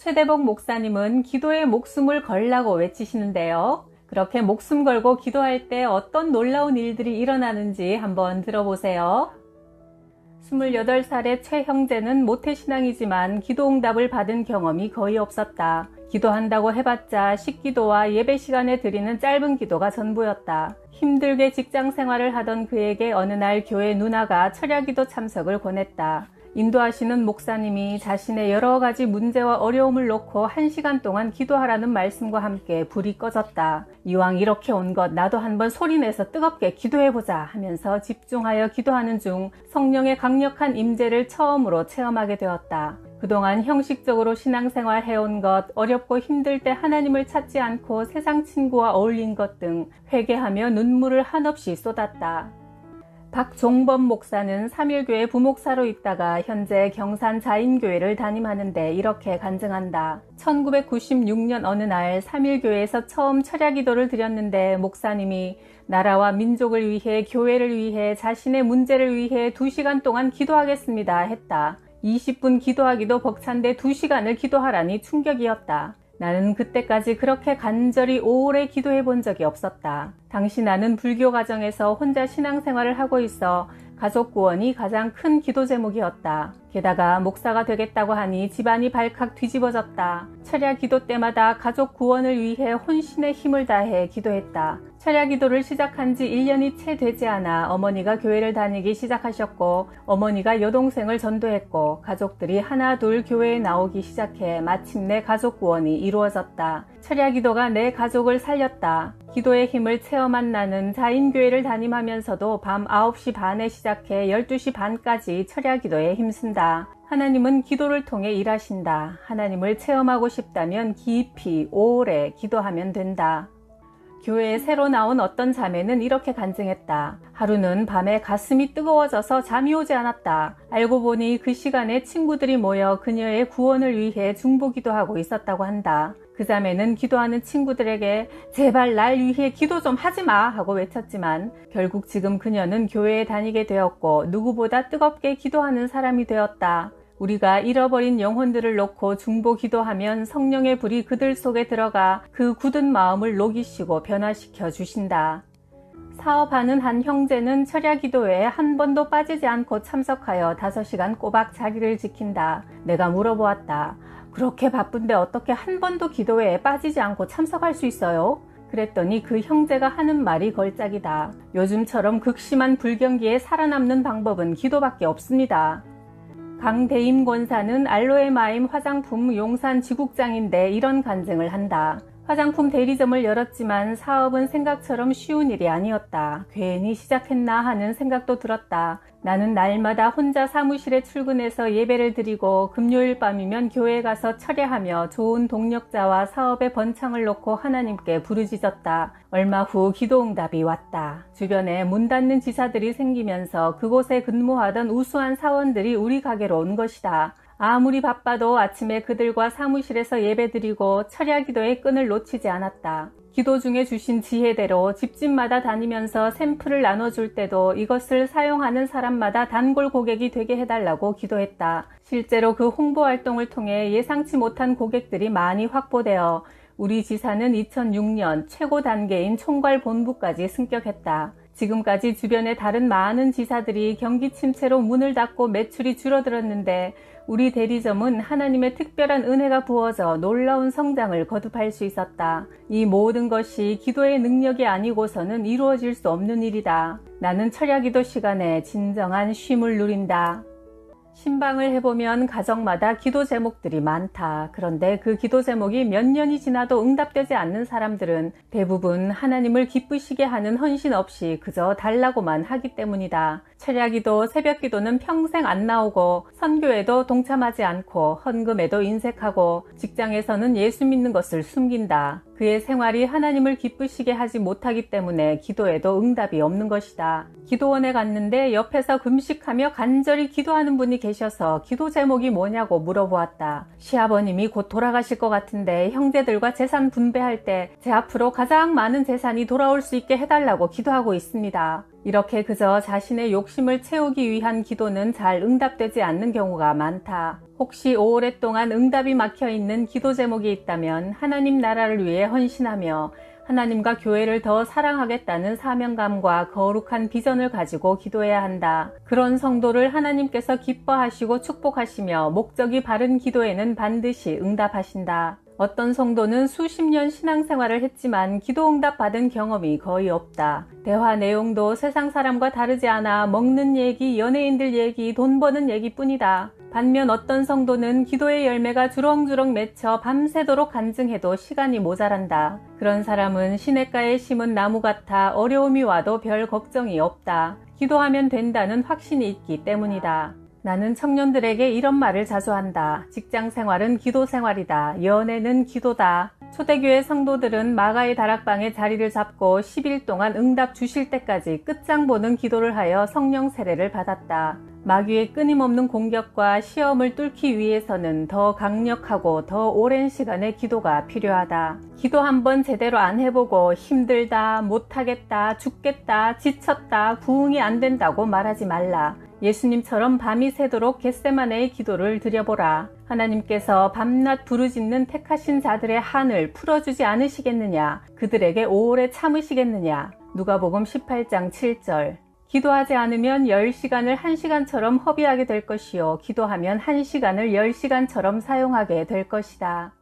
최대복 목사님은 기도에 목숨을 걸라고 외치시는데요. 그렇게 목숨 걸고 기도할 때 어떤 놀라운 일들이 일어나는지 한번 들어보세요. 28살의 최 형제는 모태신앙이지만 기도응답을 받은 경험이 거의 없었다. 기도한다고 해봤자 식기도와 예배 시간에 드리는 짧은 기도가 전부였다. 힘들게 직장 생활을 하던 그에게 어느 날 교회 누나가 철야기도 참석을 권했다. 인도하시는 목사님이 자신의 여러 가지 문제와 어려움을 놓고 1시간 동안 기도하라는 말씀과 함께 불이 꺼졌다. 이왕 이렇게 온 것 나도 한번 소리내서 뜨겁게 기도해보자 하면서 집중하여 기도하는 중 성령의 강력한 임재를 처음으로 체험하게 되었다. 그동안 형식적으로 신앙생활 해온 것, 어렵고 힘들 때 하나님을 찾지 않고 세상 친구와 어울린 것 등 회개하며 눈물을 한없이 쏟았다. 박종범 목사는 삼일교회 부목사로 있다가 현재 경산 자인교회를 담임하는데 이렇게 간증한다. 1996년 어느 날 삼일교회에서 처음 철야기도를 드렸는데 목사님이 나라와 민족을 위해 교회를 위해 자신의 문제를 위해 2시간 동안 기도하겠습니다 했다. 20분 기도하기도 벅찬데 2시간을 기도하라니 충격이었다. 나는 그때까지 그렇게 간절히 오래 기도해 본 적이 없었다. 당시 나는 불교 가정에서 혼자 신앙생활을 하고 있어 가족 구원이 가장 큰 기도 제목이었다. 게다가 목사가 되겠다고 하니 집안이 발칵 뒤집어졌다. 철야 기도 때마다 가족 구원을 위해 혼신의 힘을 다해 기도했다. 철야 기도를 시작한 지 1년이 채 되지 않아 어머니가 교회를 다니기 시작하셨고 어머니가 여동생을 전도했고 가족들이 하나 둘 교회에 나오기 시작해 마침내 가족 구원이 이루어졌다. 철야 기도가 내 가족을 살렸다. 기도의 힘을 체험한 나는 자인교회를 담임하면서도 밤 9시 반에 시작해 12시 반까지 철야 기도에 힘쓴다. 하나님은 기도를 통해 일하신다. 하나님을 체험하고 싶다면 깊이 오래 기도하면 된다. 교회에 새로 나온 어떤 자매는 이렇게 간증했다. 하루는 밤에 가슴이 뜨거워져서 잠이 오지 않았다. 알고 보니 그 시간에 친구들이 모여 그녀의 구원을 위해 중보기도하고 있었다고 한다. 그 자매는 기도하는 친구들에게 제발 날 위해 기도 좀 하지마 하고 외쳤지만 결국 지금 그녀는 교회에 다니게 되었고 누구보다 뜨겁게 기도하는 사람이 되었다. 우리가 잃어버린 영혼들을 놓고 중보 기도하면 성령의 불이 그들 속에 들어가 그 굳은 마음을 녹이시고 변화시켜 주신다. 사업하는 한 형제는 철야 기도회에 한 번도 빠지지 않고 참석하여 5시간 꼬박 자기를 지킨다. 내가 물어보았다. 그렇게 바쁜데 어떻게 한 번도 기도회에 빠지지 않고 참석할 수 있어요? 그랬더니 그 형제가 하는 말이 걸작이다. 요즘처럼 극심한 불경기에 살아남는 방법은 기도밖에 없습니다. 강대임 권사는 알로에마임 화장품 용산 지국장인데 이런 간증을 한다. 화장품 대리점을 열었지만 사업은 생각처럼 쉬운 일이 아니었다. 괜히 시작했나 하는 생각도 들었다. 나는 날마다 혼자 사무실에 출근해서 예배를 드리고 금요일 밤이면 교회에 가서 철야하며 좋은 동력자와 사업의 번창을 놓고 하나님께 부르짖었다. 얼마 후 기도응답이 왔다. 주변에 문 닫는 지사들이 생기면서 그곳에 근무하던 우수한 사원들이 우리 가게로 온 것이다. 아무리 바빠도 아침에 그들과 사무실에서 예배드리고 철야 기도의 끈을 놓치지 않았다. 기도 중에 주신 지혜대로 집집마다 다니면서 샘플을 나눠줄 때도 이것을 사용하는 사람마다 단골 고객이 되게 해달라고 기도했다. 실제로 그 홍보 활동을 통해 예상치 못한 고객들이 많이 확보되어 우리 지사는 2006년 최고 단계인 총괄 본부까지 승격했다. 지금까지 주변의 다른 많은 지사들이 경기 침체로 문을 닫고 매출이 줄어들었는데 우리 대리점은 하나님의 특별한 은혜가 부어져 놀라운 성장을 거듭할 수 있었다. 이 모든 것이 기도의 능력이 아니고서는 이루어질 수 없는 일이다. 나는 철야기도 시간에 진정한 쉼을 누린다. 신방을 해보면 가정마다 기도 제목들이 많다. 그런데 그 기도 제목이 몇 년이 지나도 응답되지 않는 사람들은 대부분 하나님을 기쁘시게 하는 헌신 없이 그저 달라고만 하기 때문이다. 철야기도, 새벽기도는 평생 안 나오고 선교에도 동참하지 않고 헌금에도 인색하고 직장에서는 예수 믿는 것을 숨긴다. 그의 생활이 하나님을 기쁘시게 하지 못하기 때문에 기도에도 응답이 없는 것이다. 기도원에 갔는데 옆에서 금식하며 간절히 기도하는 분이 계셔서 기도 제목이 뭐냐고 물어보았다. 시아버님이 곧 돌아가실 것 같은데 형제들과 재산 분배할 때 제 앞으로 가장 많은 재산이 돌아올 수 있게 해달라고 기도하고 있습니다. 이렇게 그저 자신의 욕심을 채우기 위한 기도는 잘 응답되지 않는 경우가 많다. 혹시 오랫동안 응답이 막혀 있는 기도 제목이 있다면 하나님 나라를 위해 헌신하며 하나님과 교회를 더 사랑하겠다는 사명감과 거룩한 비전을 가지고 기도해야 한다. 그런 성도를 하나님께서 기뻐하시고 축복하시며 목적이 바른 기도에는 반드시 응답하신다. 어떤 성도는 수십 년 신앙생활을 했지만 기도 응답 받은 경험이 거의 없다. 대화 내용도 세상 사람과 다르지 않아 먹는 얘기, 연예인들 얘기, 돈 버는 얘기뿐이다. 반면 어떤 성도는 기도의 열매가 주렁주렁 맺혀 밤새도록 간증해도 시간이 모자란다. 그런 사람은 시냇가에 심은 나무 같아 어려움이 와도 별 걱정이 없다. 기도하면 된다는 확신이 있기 때문이다. 나는 청년들에게 이런 말을 자주 한다. 직장 생활은 기도 생활이다. 연애는 기도다. 초대교회 성도들은 마가의 다락방에 자리를 잡고 10일 동안 응답 주실 때까지 끝장 보는 기도를 하여 성령 세례를 받았다. 마귀의 끊임없는 공격과 시험을 뚫기 위해서는 더 강력하고 더 오랜 시간의 기도가 필요하다. 기도 한번 제대로 안 해보고 힘들다, 못하겠다, 죽겠다, 지쳤다, 부응이 안 된다고 말하지 말라. 예수님처럼 밤이 새도록 겟세마네의 기도를 드려보라. 하나님께서 밤낮 부르짖는 택하신 자들의 한을 풀어주지 않으시겠느냐? 그들에게 오래 참으시겠느냐? 누가복음 18장 7절. 기도하지 않으면 10시간을 1시간처럼 허비하게 될 것이요. 기도하면 1시간을 10시간처럼 사용하게 될 것이다.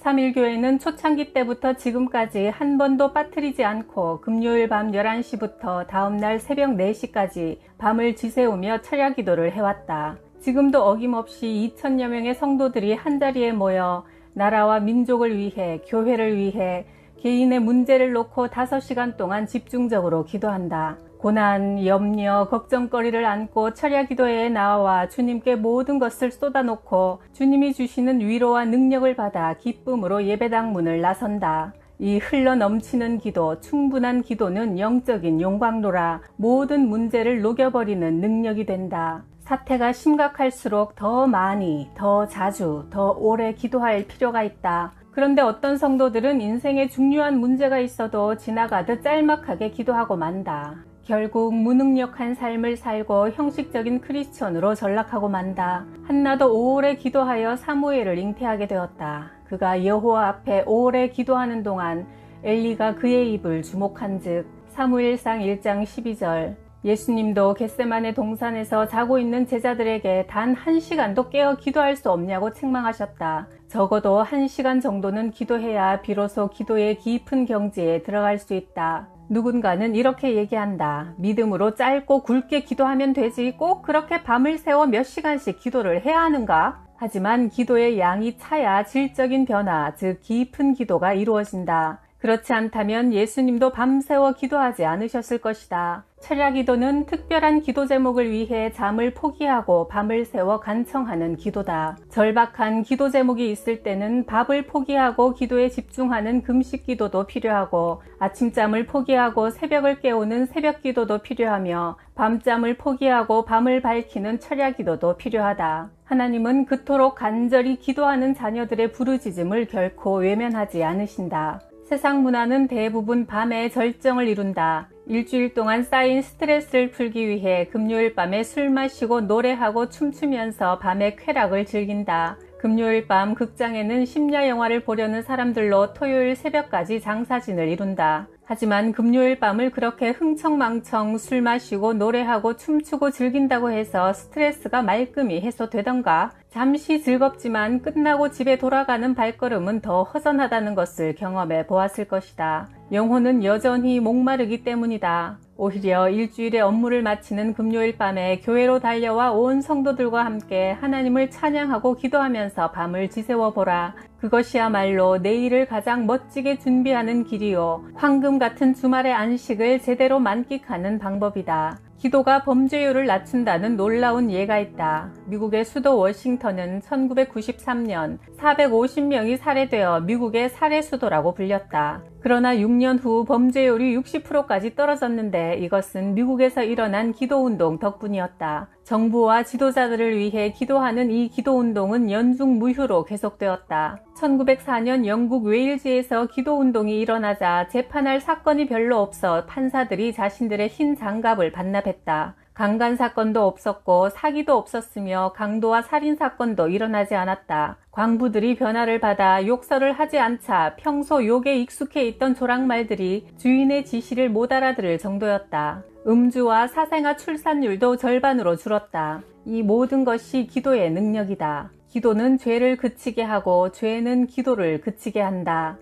3.1교회는 초창기 때부터 지금까지 한 번도 빠뜨리지 않고 금요일 밤 11시부터 다음날 새벽 4시까지 밤을 지새우며 철야 기도를 해왔다. 지금도 어김없이 2,000여 명의 성도들이 한자리에 모여 나라와 민족을 위해, 교회를 위해 개인의 문제를 놓고 5시간 동안 집중적으로 기도한다. 고난, 염려, 걱정거리를 안고 철야 기도회에 나와 주님께 모든 것을 쏟아놓고 주님이 주시는 위로와 능력을 받아 기쁨으로 예배당 문을 나선다. 이 흘러 넘치는 기도, 충분한 기도는 영적인 용광로라 모든 문제를 녹여버리는 능력이 된다. 사태가 심각할수록 더 많이, 더 자주, 더 오래 기도할 필요가 있다. 그런데 어떤 성도들은 인생에 중요한 문제가 있어도 지나가듯 짤막하게 기도하고 만다. 결국 무능력한 삶을 살고 형식적인 크리스천으로 전락하고 만다. 한나도 오래 기도하여 사무엘을 잉태하게 되었다. 그가 여호와 앞에 오래 기도하는 동안 엘리가 그의 입을 주목한즉 사무엘상 1장 12절. 예수님도 겟세마네 동산에서 자고 있는 제자들에게 단 1시간도 깨어 기도할 수 없냐고 책망하셨다. 적어도 1시간 정도는 기도해야 비로소 기도의 깊은 경지에 들어갈 수 있다. 누군가는 이렇게 얘기한다. 믿음으로 짧고 굵게 기도하면 되지 꼭 그렇게 밤을 새워 몇 시간씩 기도를 해야 하는가? 하지만 기도의 양이 차야 질적인 변화, 즉 깊은 기도가 이루어진다. 그렇지 않다면 예수님도 밤새워 기도하지 않으셨을 것이다. 철야 기도는 특별한 기도 제목을 위해 잠을 포기하고 밤을 새워 간청하는 기도다. 절박한 기도 제목이 있을 때는 밥을 포기하고 기도에 집중하는 금식 기도도 필요하고 아침잠을 포기하고 새벽을 깨우는 새벽 기도도 필요하며 밤잠을 포기하고 밤을 밝히는 철야 기도도 필요하다. 하나님은 그토록 간절히 기도하는 자녀들의 부르짖음을 결코 외면하지 않으신다. 세상 문화는 대부분 밤에 절정을 이룬다. 일주일 동안 쌓인 스트레스를 풀기 위해 금요일 밤에 술 마시고 노래하고 춤추면서 밤의 쾌락을 즐긴다. 금요일 밤 극장에는 심야 영화를 보려는 사람들로 토요일 새벽까지 장사진을 이룬다. 하지만 금요일 밤을 그렇게 흥청망청 술 마시고 노래하고 춤추고 즐긴다고 해서 스트레스가 말끔히 해소되던가? 잠시 즐겁지만 끝나고 집에 돌아가는 발걸음은 더 허전하다는 것을 경험해 보았을 것이다. 영혼은 여전히 목마르기 때문이다. 오히려 일주일의 업무를 마치는 금요일 밤에 교회로 달려와 온 성도들과 함께 하나님을 찬양하고 기도하면서 밤을 지새워 보라. 그것이야말로 내일을 가장 멋지게 준비하는 길이요. 황금 같은 주말의 안식을 제대로 만끽하는 방법이다. 기도가 범죄율을 낮춘다는 놀라운 예가 있다. 미국의 수도 워싱턴은 1993년 450명이 살해되어 미국의 살해 수도라고 불렸다. 그러나 6년 후 범죄율이 60%까지 떨어졌는데 이것은 미국에서 일어난 기도운동 덕분이었다. 정부와 지도자들을 위해 기도하는 이 기도운동은 연중 무휴로 계속되었다. 1904년 영국 웨일즈에서 기도운동이 일어나자 재판할 사건이 별로 없어 판사들이 자신들의 흰 장갑을 반납했다. 강간 사건도 없었고 사기도 없었으며 강도와 살인 사건도 일어나지 않았다. 광부들이 변화를 받아 욕설을 하지 않자 평소 욕에 익숙해 있던 조랑말들이 주인의 지시를 못 알아들을 정도였다. 음주와 사생아 출산율도 절반으로 줄었다. 이 모든 것이 기도의 능력이다. 기도는 죄를 그치게 하고 죄는 기도를 그치게 한다.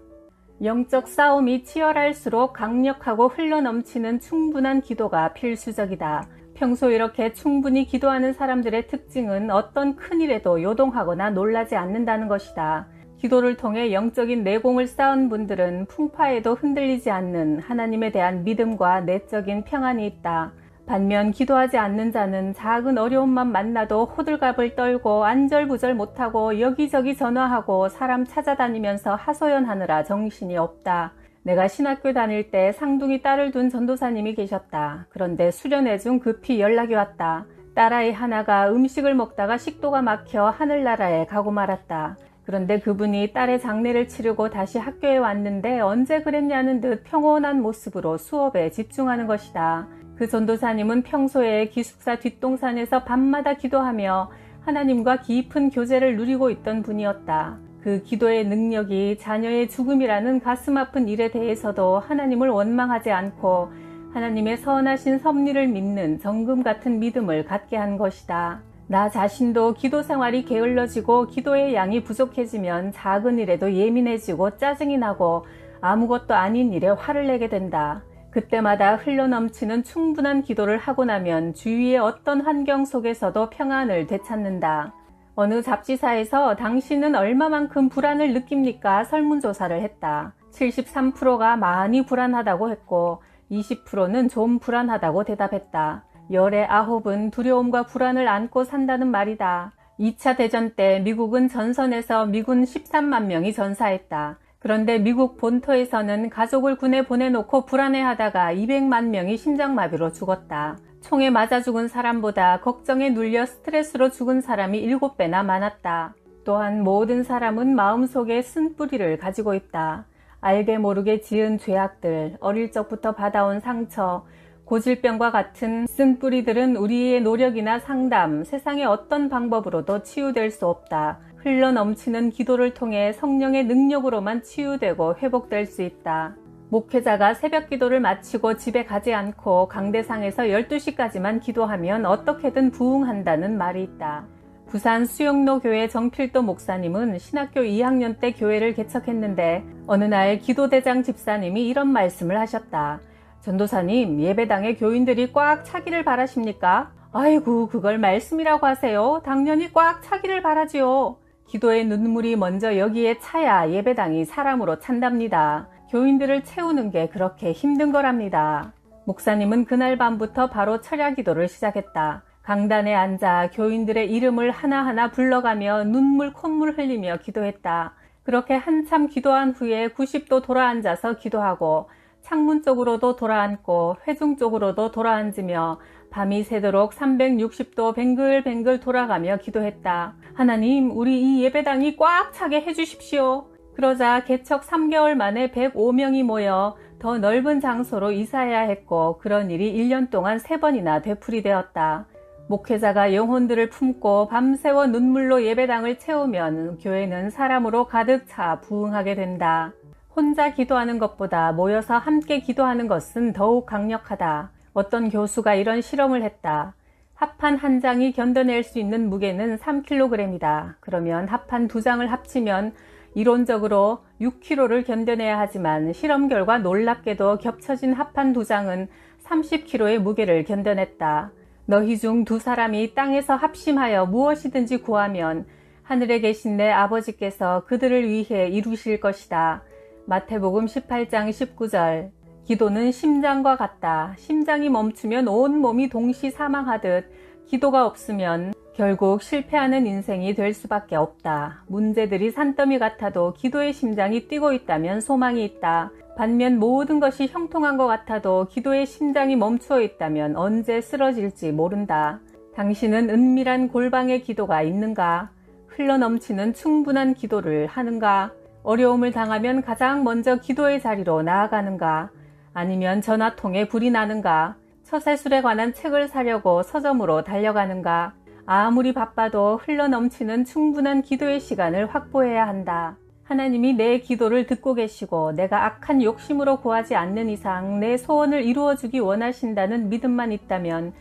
영적 싸움이 치열할수록 강력하고 흘러넘치는 충분한 기도가 필수적이다. 평소 이렇게 충분히 기도하는 사람들의 특징은 어떤 큰일에도 요동하거나 놀라지 않는다는 것이다. 기도를 통해 영적인 내공을 쌓은 분들은 풍파에도 흔들리지 않는 하나님에 대한 믿음과 내적인 평안이 있다. 반면 기도하지 않는 자는 작은 어려움만 만나도 호들갑을 떨고 안절부절 못하고 여기저기 전화하고 사람 찾아다니면서 하소연하느라 정신이 없다. 내가 신학교 다닐 때 쌍둥이 딸을 둔 전도사님이 계셨다. 그런데 수련회 중 급히 연락이 왔다. 딸아이 하나가 음식을 먹다가 식도가 막혀 하늘나라에 가고 말았다. 그런데 그분이 딸의 장례를 치르고 다시 학교에 왔는데 언제 그랬냐는 듯 평온한 모습으로 수업에 집중하는 것이다. 그 전도사님은 평소에 기숙사 뒷동산에서 밤마다 기도하며 하나님과 깊은 교제를 누리고 있던 분이었다. 그 기도의 능력이 자녀의 죽음이라는 가슴 아픈 일에 대해서도 하나님을 원망하지 않고 하나님의 선하신 섭리를 믿는 정금 같은 믿음을 갖게 한 것이다. 나 자신도 기도 생활이 게을러지고 기도의 양이 부족해지면 작은 일에도 예민해지고 짜증이 나고 아무것도 아닌 일에 화를 내게 된다. 그때마다 흘러넘치는 충분한 기도를 하고 나면 주위의 어떤 환경 속에서도 평안을 되찾는다. 어느 잡지사에서 당신은 얼마만큼 불안을 느낍니까? 설문조사를 했다. 73%가 많이 불안하다고 했고 20%는 좀 불안하다고 대답했다. 열의 9은 두려움과 불안을 안고 산다는 말이다. 2차 대전 때 미국은 전선에서 미군 13만 명이 전사했다. 그런데 미국 본토에서는 가족을 군에 보내놓고 불안해하다가 200만 명이 심장마비로 죽었다. 총에 맞아 죽은 사람보다 걱정에 눌려 스트레스로 죽은 사람이 7배나 많았다. 또한 모든 사람은 마음속에 쓴뿌리를 가지고 있다. 알게 모르게 지은 죄악들, 어릴 적부터 받아온 상처, 고질병과 같은 쓴뿌리들은 우리의 노력이나 상담, 세상의 어떤 방법으로도 치유될 수 없다. 흘러넘치는 기도를 통해 성령의 능력으로만 치유되고 회복될 수 있다. 목회자가 새벽 기도를 마치고 집에 가지 않고 강대상에서 12시까지만 기도하면 어떻게든 부흥한다는 말이 있다. 부산 수영로 교회 정필도 목사님은 신학교 2학년 때 교회를 개척했는데 어느 날 기도대장 집사님이 이런 말씀을 하셨다. 전도사님, 예배당에 교인들이 꽉 차기를 바라십니까? 아이고, 그걸 말씀이라고 하세요. 당연히 꽉 차기를 바라지요. 기도의 눈물이 먼저 여기에 차야 예배당이 사람으로 찬답니다. 교인들을 채우는 게 그렇게 힘든 거랍니다. 목사님은 그날 밤부터 바로 철야 기도를 시작했다. 강단에 앉아 교인들의 이름을 하나하나 불러가며 눈물 콧물 흘리며 기도했다. 그렇게 한참 기도한 후에 90도 돌아앉아서 기도하고 창문 쪽으로도 돌아앉고 회중 쪽으로도 돌아앉으며 밤이 새도록 360도 뱅글뱅글 돌아가며 기도했다. 하나님, 우리 이 예배당이 꽉 차게 해주십시오. 그러자 개척 3개월 만에 105명이 모여 더 넓은 장소로 이사해야 했고 그런 일이 1년 동안 3번이나 되풀이되었다. 목회자가 영혼들을 품고 밤새워 눈물로 예배당을 채우면 교회는 사람으로 가득 차 부흥하게 된다. 혼자 기도하는 것보다 모여서 함께 기도하는 것은 더욱 강력하다. 어떤 교수가 이런 실험을 했다. 합판 한 장이 견뎌낼 수 있는 무게는 3kg이다. 그러면 합판 2장을 합치면 이론적으로 6kg를 견뎌내야 하지만 실험 결과 놀랍게도 겹쳐진 합판 2장은 30kg의 무게를 견뎌냈다. 너희 중 2사람이 땅에서 합심하여 무엇이든지 구하면 하늘에 계신 내 아버지께서 그들을 위해 이루실 것이다. 마태복음 18장 19절. 기도는 심장과 같다. 심장이 멈추면 온 몸이 동시 사망하듯 기도가 없으면 결국 실패하는 인생이 될 수밖에 없다. 문제들이 산더미 같아도 기도의 심장이 뛰고 있다면 소망이 있다. 반면 모든 것이 형통한 것 같아도 기도의 심장이 멈추어 있다면 언제 쓰러질지 모른다. 당신은 은밀한 골방의 기도가 있는가? 흘러넘치는 충분한 기도를 하는가? 어려움을 당하면 가장 먼저 기도의 자리로 나아가는가? 아니면 전화통에 불이 나는가? 처세술에 관한 책을 사려고 서점으로 달려가는가? 아무리 바빠도 흘러넘치는 충분한 기도의 시간을 확보해야 한다. 하나님이 내 기도를 듣고 계시고 내가 악한 욕심으로 구하지 않는 이상 내 소원을 이루어주기 원하신다는 믿음만 있다면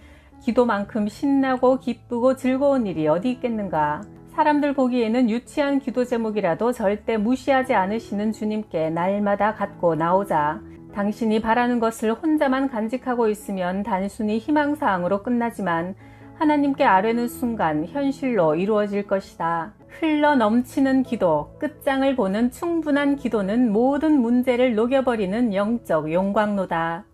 기도만큼 신나고 기쁘고 즐거운 일이 어디 있겠는가? 사람들 보기에는 유치한 기도 제목이라도 절대 무시하지 않으시는 주님께 날마다 갖고 나오자. 당신이 바라는 것을 혼자만 간직하고 있으면 단순히 희망사항으로 끝나지만 하나님께 아뢰는 순간 현실로 이루어질 것이다. 흘러 넘치는 기도, 끝장을 보는 충분한 기도는 모든 문제를 녹여버리는 영적 용광로다.